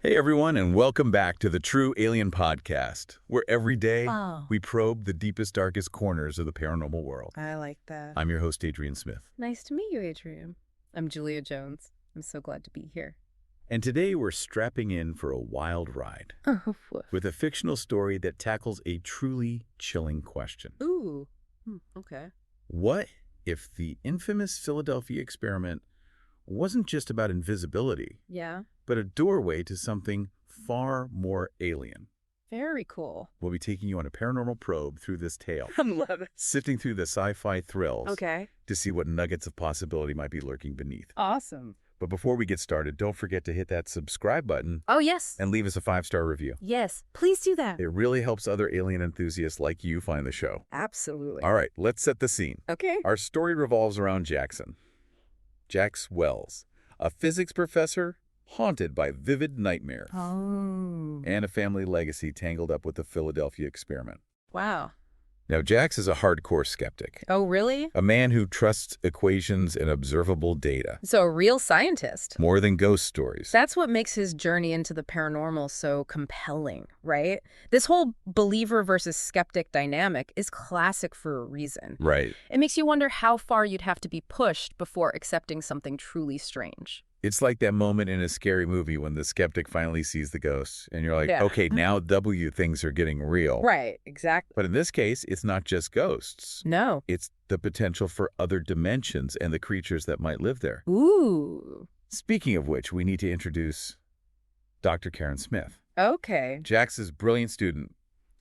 Hey everyone, and welcome back to the True Alien Podcast, where every day we probe the deepest, darkest corners of the paranormal world. I like that. I'm your host, Adrian Smith. Nice to meet you, Adrian. I'm Julia Jones. I'm so glad to be here. And today we're strapping in for a wild ride with a fictional story that tackles a truly chilling question. Ooh, okay. What if the infamous Philadelphia experiment wasn't just about invisibility, but a doorway to something far more alien? Very cool. We'll be taking you on a paranormal probe through this tale. I love it. Sifting through the sci-fi thrills to see what nuggets of possibility might be lurking beneath. Awesome. But before we get started, don't forget to hit that subscribe button. Oh, yes. And leave us a 5-star review. Yes, please do that. It really helps other alien enthusiasts like you find the show. Absolutely. All right, let's set the scene. Okay. Our story revolves around Jax Wells, a physics professor haunted by vivid nightmares. Oh. And a family legacy tangled up with the Philadelphia experiment. Wow. Now, Jax is a hardcore skeptic. Oh, really? A man who trusts equations and observable data. So a real scientist. More than ghost stories. That's what makes his journey into the paranormal so compelling, right? This whole believer versus skeptic dynamic is classic for a reason. Right. It makes you wonder how far you'd have to be pushed before accepting something truly strange. It's like that moment in a scary movie when the skeptic finally sees the ghost, and you're like, okay, now things are getting real. Right, exactly. But in this case, it's not just ghosts. No. It's the potential for other dimensions and the creatures that might live there. Ooh. Speaking of which, we need to introduce Dr. Karen Smith. Okay. Jax's brilliant student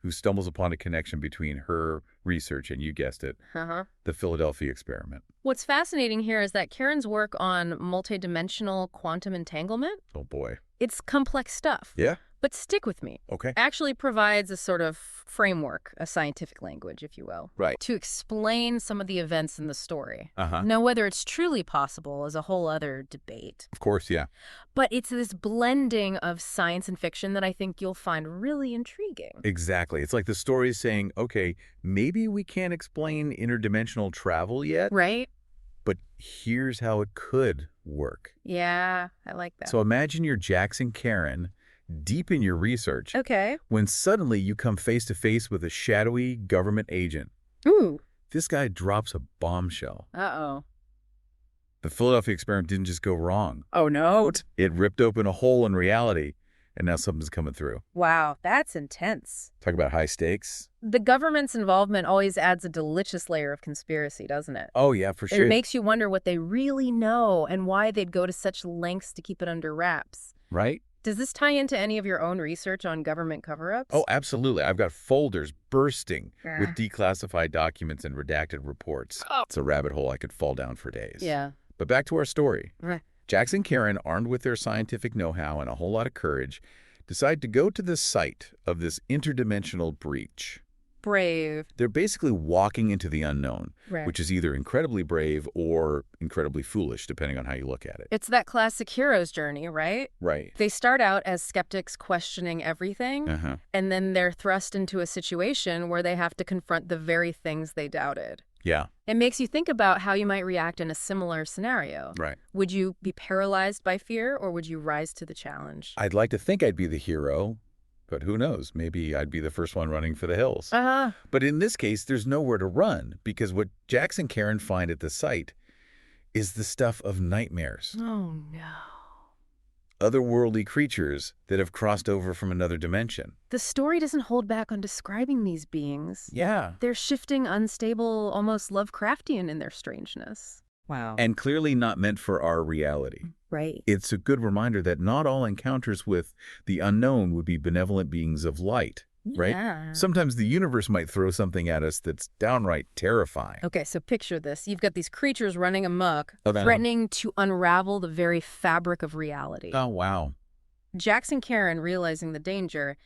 who stumbles upon a connection between her research and, you guessed it, the Philadelphia experiment. What's fascinating here is that Karen's work on multidimensional quantum entanglement, Oh, boy. it's complex stuff. Yeah? But stick with me. Okay. Actually provides a sort of framework, a scientific language, if you will, Right. to explain some of the events in the story. Uh-huh. Now, whether it's truly possible is a whole other debate. Of course, yeah. But it's this blending of science and fiction that I think you'll find really intriguing. Exactly. It's like the story is saying, okay, maybe we can't explain interdimensional travel yet, Right? but here's how it could work. Yeah, I like that. So imagine you're Jax and Karen, deep in your research, Okay. when suddenly you come face to face with a shadowy government agent. Ooh. This guy drops a bombshell. Uh-oh. The Philadelphia experiment didn't just go wrong. Oh, no. It ripped open a hole in reality, and now something's coming through. Wow, that's intense. Talk about high stakes. The government's involvement always adds a delicious layer of conspiracy, doesn't it? Oh, yeah, for sure. It makes you wonder what they really know and why they'd go to such lengths to keep it under wraps. Right? Does this tie into any of your own research on government cover-ups? Oh, absolutely. I've got folders bursting with declassified documents and redacted reports. It's a rabbit hole I could fall down for days. Yeah. But back to our story. Right. Jax and Karen, armed with their scientific know-how and a whole lot of courage, decide to go to the site of this interdimensional breach. Brave. They're basically walking into the unknown, Right. which is either incredibly brave or incredibly foolish, depending on how you look at it. It's that classic hero's journey, right? Right. They start out as skeptics questioning everything, Uh-huh. and then they're thrust into a situation where they have to confront the very things they doubted. Yeah. It makes you think about how you might react in a similar scenario. Right. Would you be paralyzed by fear, or would you rise to the challenge? I'd like to think I'd be the hero, but who knows? Maybe I'd be the first one running for the hills. But in this case, there's nowhere to run, because what Jax and Karen find at the site is the stuff of nightmares. Oh, no. Otherworldly creatures that have crossed over from another dimension. The story doesn't hold back on describing these beings. Yeah. They're shifting, unstable, almost Lovecraftian in their strangeness. Wow. And clearly not meant for our reality. Right. It's a good reminder that not all encounters with the unknown would be benevolent beings of light, right? Yeah. Sometimes the universe might throw something at us that's downright terrifying. Okay, so picture this. You've got these creatures running amok, Okay. threatening to unravel the very fabric of reality. Oh, wow. Jax and Karen, realizing the danger,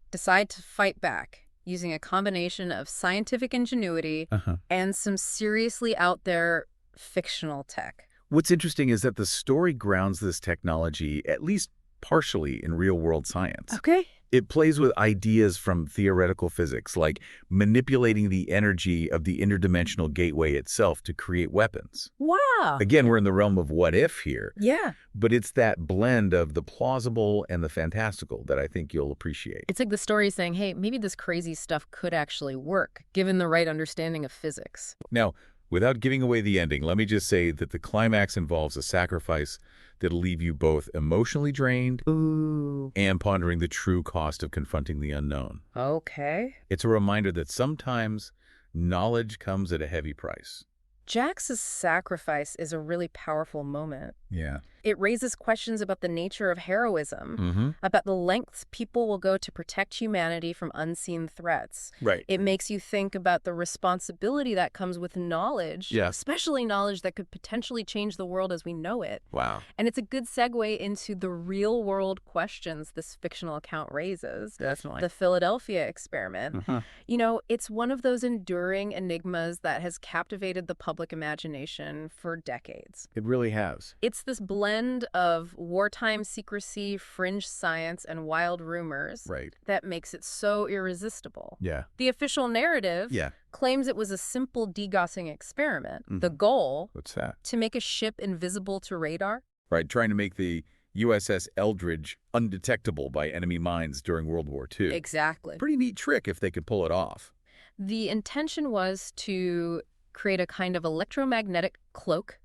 decide to fight back using a combination of scientific ingenuity and some seriously out there fictional tech. What's interesting is that the story grounds this technology, at least partially, in real-world science. Okay. It plays with ideas from theoretical physics, like manipulating the energy of the interdimensional gateway itself to create weapons. Wow. Again, we're in the realm of what if here. Yeah. But it's that blend of the plausible and the fantastical that I think you'll appreciate. It's like the story saying, hey, maybe this crazy stuff could actually work, given the right understanding of physics. Now, without giving away the ending, let me just say that the climax involves a sacrifice that'll leave you both emotionally drained and pondering the true cost of confronting the unknown. Okay. It's a reminder that sometimes knowledge comes at a heavy price. Jax's sacrifice is a really powerful moment. Yeah. It raises questions about the nature of heroism, about the lengths people will go to protect humanity from unseen threats. Right. It makes you think about the responsibility that comes with knowledge, especially knowledge that could potentially change the world as we know it. Wow. And it's a good segue into the real-world questions this fictional account raises. Definitely. The Philadelphia experiment. You know, it's one of those enduring enigmas that has captivated the public imagination for decades. It really has. It's this blend of wartime secrecy, fringe science, and wild rumors that makes it so irresistible. Yeah. The official narrative claims it was a simple degaussing experiment. The goal, what's that? To make a ship invisible to radar. Right, trying to make the USS Eldridge undetectable by enemy mines during World War II. Exactly. Pretty neat trick if they could pull it off. The intention was to create a kind of electromagnetic cloak,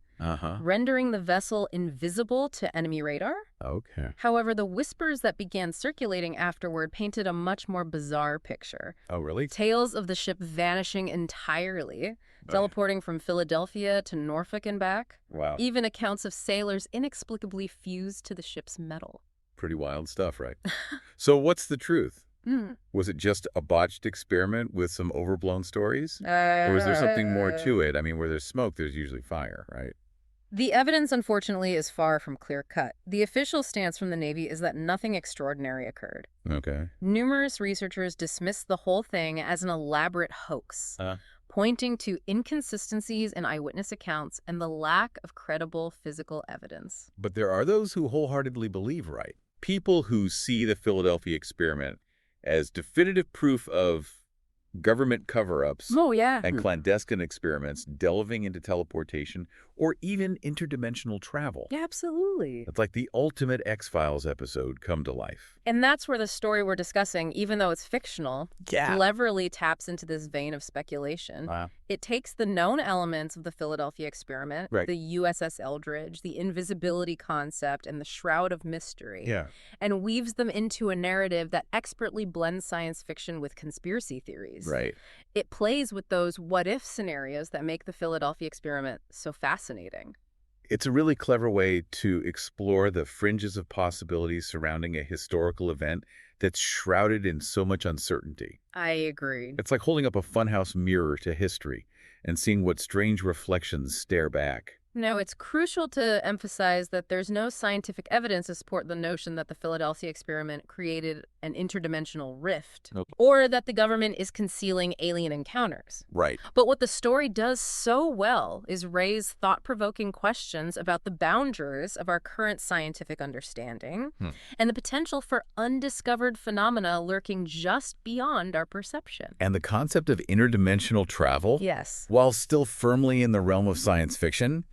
rendering the vessel invisible to enemy radar. Okay. However, the whispers that began circulating afterward painted a much more bizarre picture. Oh, really? Tales of the ship vanishing entirely, teleporting from Philadelphia to Norfolk and back. Wow. Even accounts of sailors inexplicably fused to the ship's metal. Pretty wild stuff, right? So what's the truth? Was it just a botched experiment with some overblown stories? Or was there something more to it? I mean, where there's smoke, there's usually fire, right? The evidence, unfortunately, is far from clear-cut. The official stance from the Navy is that nothing extraordinary occurred. Okay. Numerous researchers dismissed the whole thing as an elaborate hoax, pointing to inconsistencies in eyewitness accounts and the lack of credible physical evidence. But there are those who wholeheartedly believe, right? People who see the Philadelphia experiment as definitive proof of government cover-ups and clandestine experiments delving into teleportation or even interdimensional travel. Yeah, absolutely. It's like the ultimate X-Files episode come to life. And that's where the story we're discussing, even though it's fictional, cleverly taps into this vein of speculation. Wow. It takes the known elements of the Philadelphia experiment, the USS Eldridge, the invisibility concept, and the shroud of mystery, and weaves them into a narrative that expertly blends science fiction with conspiracy theories. Right. It plays with those what-if scenarios that make the Philadelphia experiment so fascinating. It's a really clever way to explore the fringes of possibilities surrounding a historical event that's shrouded in so much uncertainty. I agree. It's like holding up a funhouse mirror to history and seeing what strange reflections stare back. No, it's crucial to emphasize that there's no scientific evidence to support the notion that the Philadelphia experiment created an interdimensional rift, or that the government is concealing alien encounters. Right. But what the story does so well is raise thought-provoking questions about the boundaries of our current scientific understanding and the potential for undiscovered phenomena lurking just beyond our perception. And the concept of interdimensional travel, while still firmly in the realm of science fiction,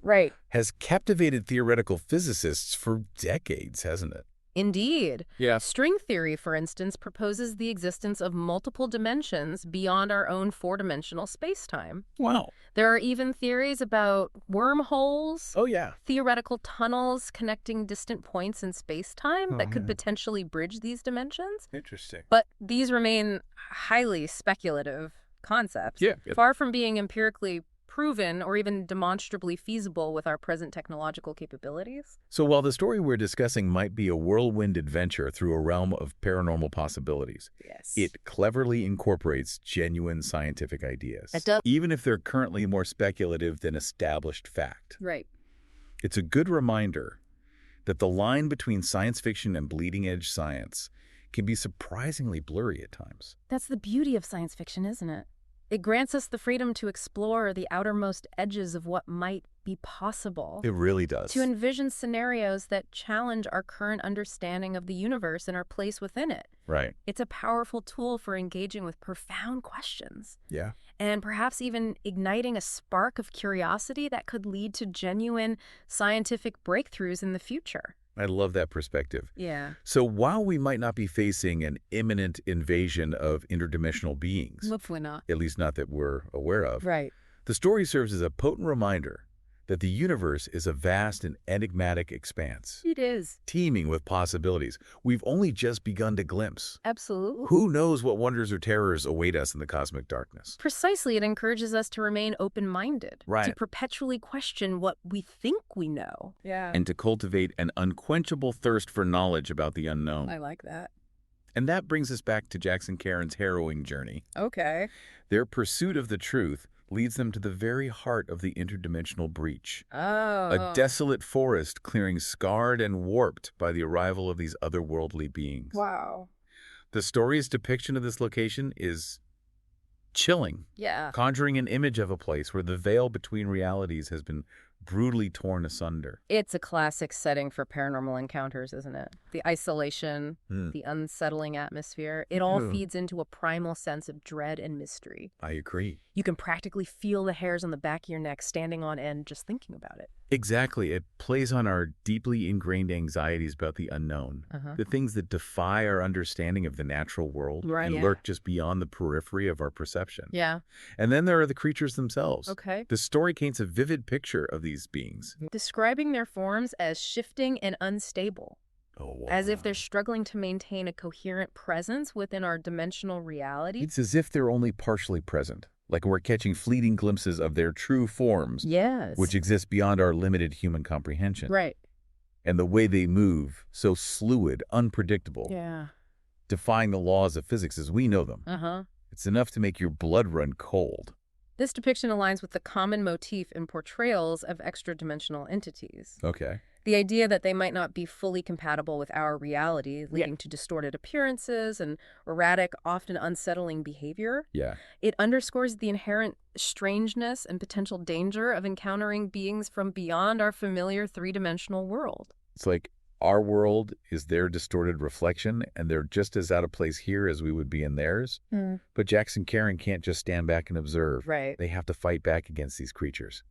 has captivated theoretical physicists for decades, hasn't it? Indeed. String theory, for instance, proposes the existence of multiple dimensions beyond our own four-dimensional space-time. Wow. There are even theories about wormholes. Theoretical tunnels connecting distant points in space-time that could potentially bridge these dimensions. Interesting. But these remain highly speculative concepts, far from being empirically proven or even demonstrably feasible with our present technological capabilities. So while the story we're discussing might be a whirlwind adventure through a realm of paranormal possibilities, it cleverly incorporates genuine scientific ideas, It does. even if they're currently more speculative than established fact. Right. It's a good reminder that the line between science fiction and bleeding-edge science can be surprisingly blurry at times. That's the beauty of science fiction, isn't it? It grants us the freedom to explore the outermost edges of what might be possible. It really does. To envision scenarios that challenge our current understanding of the universe and our place within it. Right. It's a powerful tool for engaging with profound questions. Yeah. And perhaps even igniting a spark of curiosity that could lead to genuine scientific breakthroughs in the future. I love that perspective. Yeah. So while we might not be facing an imminent invasion of interdimensional beings, Hopefully not. at least not that we're aware of, Right. the story serves as a potent reminder that the universe is a vast and enigmatic expanse, It is. teeming with possibilities we've only just begun to glimpse. Absolutely. Who knows what wonders or terrors await us in the cosmic darkness? Precisely, it encourages us to remain open-minded. Right. To perpetually question what we think we know. Yeah. And to cultivate an unquenchable thirst for knowledge about the unknown. I like that. And that brings us back to Jax and Karen's harrowing journey. Okay. Their pursuit of the truth leads them to the very heart of the interdimensional breach. Oh. A desolate forest clearing scarred and warped by the arrival of these otherworldly beings. Wow. The story's depiction of this location is chilling, Yeah. conjuring an image of a place where the veil between realities has been brutally torn asunder. It's a classic setting for paranormal encounters, isn't it? The isolation, the unsettling atmosphere, it all feeds into a primal sense of dread and mystery. I agree. You can practically feel the hairs on the back of your neck standing on end just thinking about it. Exactly. It plays on our deeply ingrained anxieties about the unknown, the things that defy our understanding of the natural world and lurk just beyond the periphery of our perception. Yeah. And then there are the creatures themselves. Okay. The story paints a vivid picture of these beings. Describing their forms as shifting and unstable. Oh, wow. As if they're struggling to maintain a coherent presence within our dimensional reality. It's as if they're only partially present, like we're catching fleeting glimpses of their true forms, Yes. which exist beyond our limited human comprehension. Right. And the way they move, so fluid, unpredictable, Yeah. defying the laws of physics as we know them. It's enough to make your blood run cold. This depiction aligns with the common motif in portrayals of extra-dimensional entities. Okay. The idea that they might not be fully compatible with our reality, leading to distorted appearances and erratic, often unsettling behavior. Yeah. It underscores the inherent strangeness and potential danger of encountering beings from beyond our familiar three-dimensional world. It's like our world is their distorted reflection, and they're just as out of place here as we would be in theirs. But Jax and Karen can't just stand back and observe. Right. They have to fight back against these creatures.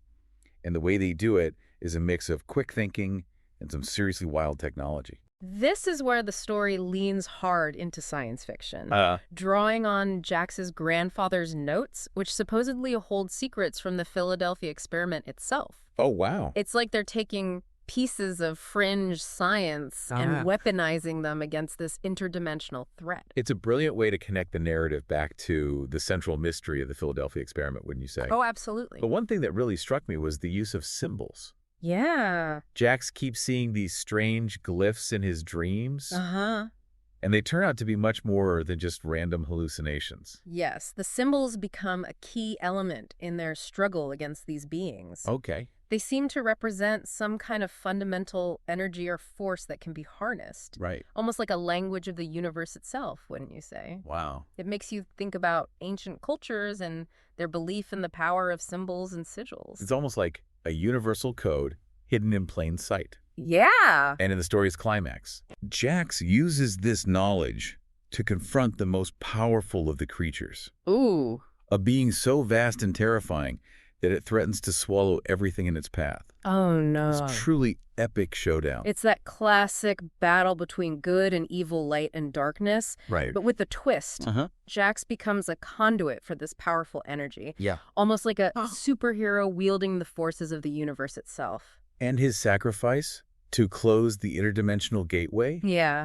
And the way they do it is a mix of quick thinking and some seriously wild technology. This is where the story leans hard into science fiction, drawing on Jax's grandfather's notes, which supposedly hold secrets from the Philadelphia experiment itself. Oh, wow. It's like they're taking pieces of fringe science and weaponizing them against this interdimensional threat. It's a brilliant way to connect the narrative back to the central mystery of the Philadelphia experiment, wouldn't you say? Oh, absolutely. But one thing that really struck me was the use of symbols. Yeah. Jax keeps seeing these strange glyphs in his dreams. And they turn out to be much more than just random hallucinations. Yes, the symbols become a key element in their struggle against these beings. Okay. They seem to represent some kind of fundamental energy or force that can be harnessed. Right. Almost like a language of the universe itself, wouldn't you say? Wow. It makes you think about ancient cultures and their belief in the power of symbols and sigils. It's almost like a universal code hidden in plain sight. Yeah. And in the story's climax, Jax uses this knowledge to confront the most powerful of the creatures. Ooh. A being so vast and terrifying that it threatens to swallow everything in its path. Oh, no. It's a truly epic showdown. It's that classic battle between good and evil, light and darkness. Right. But with a twist. Jax becomes a conduit for this powerful energy. Yeah. Almost like a superhero wielding the forces of the universe itself. And his sacrifice to close the interdimensional gateway,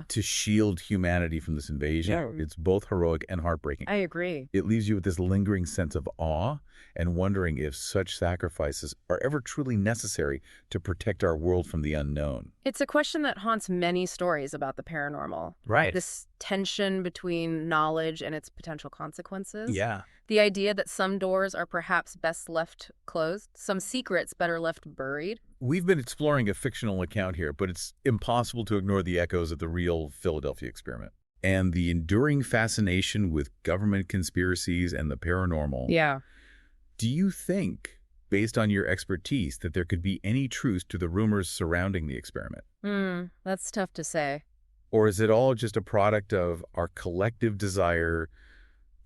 to shield humanity from this invasion, it's both heroic and heartbreaking. I agree. It leaves you with this lingering sense of awe and wondering if such sacrifices are ever truly necessary to protect our world from the unknown. It's a question that haunts many stories about the paranormal. Right. This tension between knowledge and its potential consequences. Yeah. The idea that some doors are perhaps best left closed, some secrets better left buried. We've been exploring a fictional account here, but it's impossible to ignore the echoes of the real Philadelphia experiment. and the enduring fascination with government conspiracies and the paranormal. Yeah. Do you think, based on your expertise, that there could be any truth to the rumors surrounding the experiment? That's tough to say. Or is it all just a product of our collective desire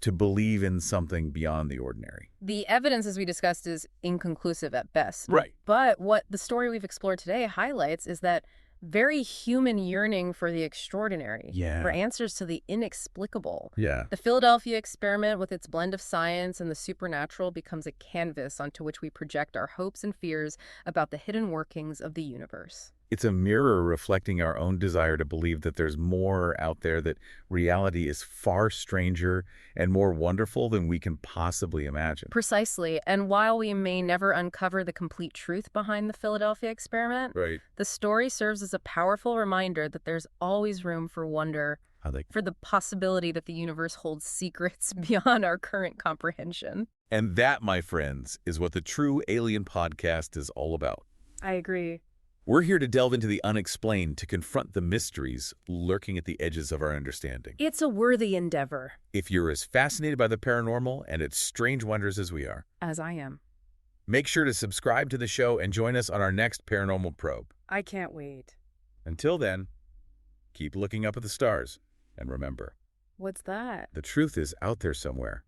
to believe in something beyond the ordinary? The evidence, as we discussed, is inconclusive at best. Right. But what the story we've explored today highlights is that very human yearning for the extraordinary, for answers to the inexplicable. Yeah. The Philadelphia experiment, with its blend of science and the supernatural, becomes a canvas onto which we project our hopes and fears about the hidden workings of the universe. It's a mirror reflecting our own desire to believe that there's more out there, that reality is far stranger and more wonderful than we can possibly imagine. Precisely. And while we may never uncover the complete truth behind the Philadelphia experiment, the story serves as a powerful reminder that there's always room for wonder, for the possibility that the universe holds secrets beyond our current comprehension. And that, my friends, is what the True Alien Podcast is all about. I agree. We're here to delve into the unexplained, to confront the mysteries lurking at the edges of our understanding. It's a worthy endeavor. If you're as fascinated by the paranormal and its strange wonders as we are. As I am. Make sure to subscribe to the show and join us on our next Paranormal Probe. I can't wait. Until then, keep looking up at the stars. And remember, what's that? The truth is out there somewhere.